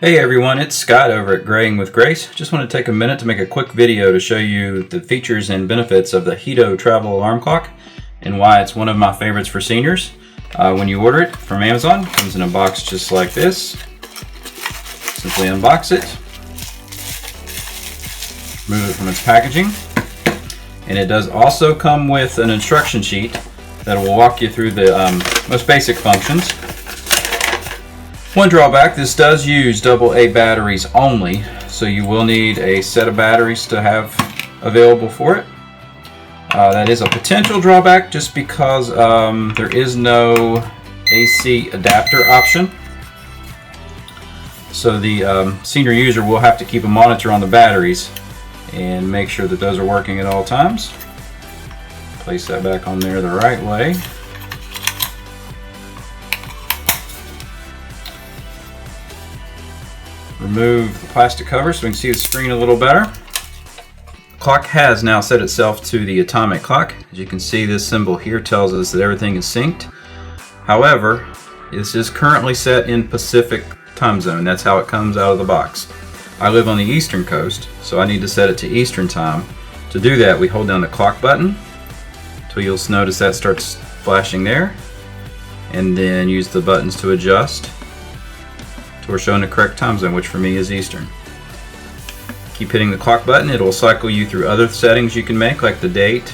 Hey everyone, it's Scott over at Graying with Grace. Just want to take a minute to make a quick video to show you the features and benefits of the Hito travel alarm clock and why it's one of my favorites for seniors. When you order it from Amazon, it comes in a box just like this. Simply unbox it, remove it from its packaging, and it does also come with an instruction sheet that will walk you through the most basic functions. One drawback, this does use AA batteries only, so you will need a set of batteries to have available for it. That is a potential drawback just because there is no AC adapter option. So the senior user will have to keep a monitor on the batteries and make sure that those are working at all times. Place that back on there the right way. Remove the plastic cover so we can see the screen a little better. The clock has now set itself to the atomic clock. As you can see, this symbol here tells us that everything is synced. However, this is currently set in Pacific time zone. That's how it comes out of the box. I live on the Eastern Coast, so I need to set it to Eastern time. To do that, we hold down the clock button until you'll notice that starts flashing there, and then use the buttons to adjust. We're showing the correct time zone, which for me is Eastern. Keep hitting the clock button. It will cycle you through other settings you can make, like the date.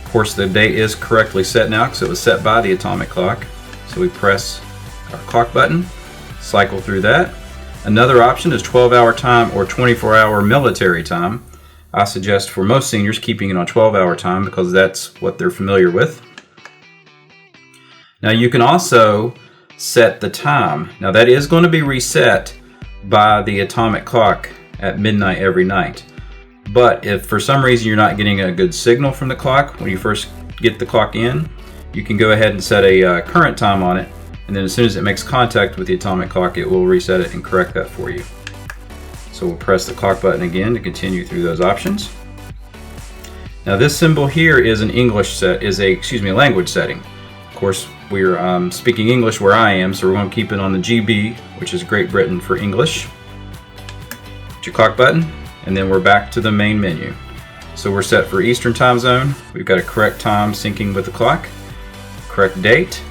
Of course, the date is correctly set now because it was set by the atomic clock. So we press our clock button, cycle through that. Another option is 12-hour time or 24-hour military time. I suggest for most seniors keeping it on 12-hour time because that's what they're familiar with. Now you can also set the time. Now that is going to be reset by the atomic clock at midnight every night. But if for some reason you're not getting a good signal from the clock when you first get the clock in, you can go ahead and set a current time on it, and then as soon as it makes contact with the atomic clock, it will reset it and correct that for you. So we'll press the clock button again to continue through those options. Now this symbol here is an language setting. Of course, we're speaking English where I am, so we're going to keep it on the GB, which is Great Britain for English. Hit your clock button, and then we're back to the main menu. So we're set for Eastern time zone. We've got a correct time syncing with the clock, correct date.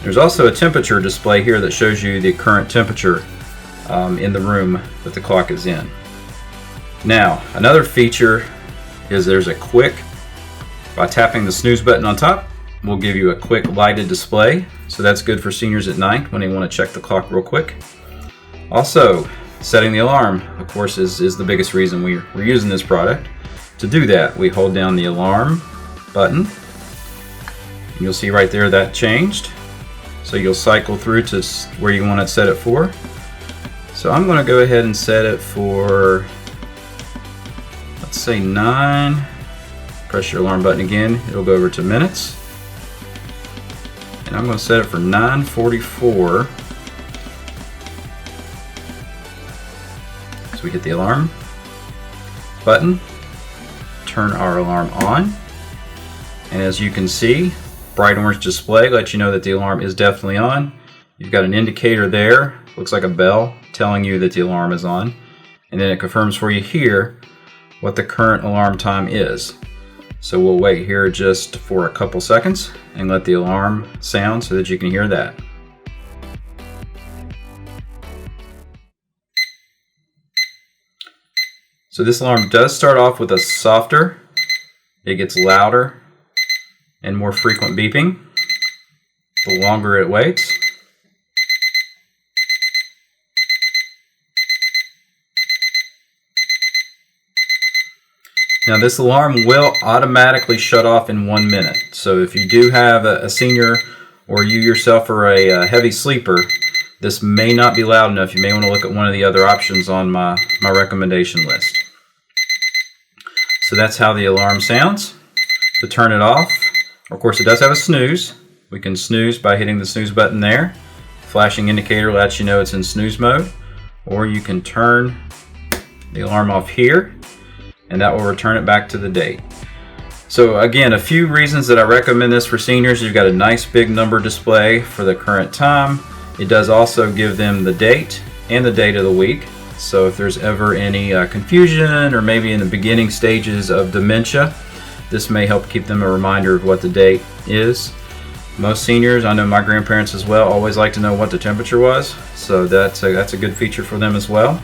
There's also a temperature display here that shows you the current temperature in the room that the clock is in. Now, another feature is there's a quick, by tapping the snooze button on top, we'll give you a quick lighted display, so that's good for seniors at night when they want to check the clock real quick. Also, setting the alarm, of course, is the biggest reason we're using this product. To do that, we hold down the alarm button, and you'll see right there that changed. So you'll cycle through to where you want to set it for. So I'm going to go ahead and set it for, let's say 9. Press your alarm button again, it'll go over to minutes. And I'm going to set it for 9:44. So we hit the alarm button, turn our alarm on, and as you can see, bright orange display lets you know that the alarm is definitely on. You've got an indicator there, looks like a bell, telling you that the alarm is on, and then it confirms for you here what the current alarm time is. So we'll wait here just for a couple seconds and let the alarm sound so that you can hear that. So this alarm does start off with a softer, it gets louder and more frequent beeping the longer it waits. Now this alarm will automatically shut off in 1 minute. So if you do have a senior or you yourself are a heavy sleeper, this may not be loud enough. You may want to look at one of the other options on my recommendation list. So that's how the alarm sounds. To turn it off, of course it does have a snooze. We can snooze by hitting the snooze button there. Flashing indicator lets you know it's in snooze mode. Or you can turn the alarm off here, and that will return it back to the date. So again, a few reasons that I recommend this for seniors. You've got a nice big number display for the current time. It does also give them the date and the date of the week. So if there's ever any confusion, or maybe in the beginning stages of dementia, this may help keep them a reminder of what the date is. Most seniors, I know my grandparents as well, always like to know what the temperature was, so that's a good feature for them as well.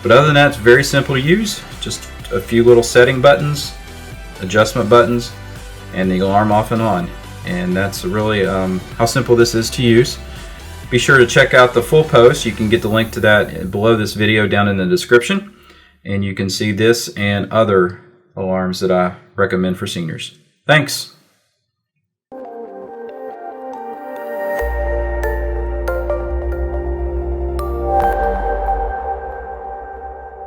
But other than that, it's very simple to use. Just a few little setting buttons, adjustment buttons, and the alarm off and on. And that's really how simple this is to use. Be sure to check out the full post. You can get the link to that below this video down in the description. And you can see this and other alarms that I recommend for seniors. Thanks.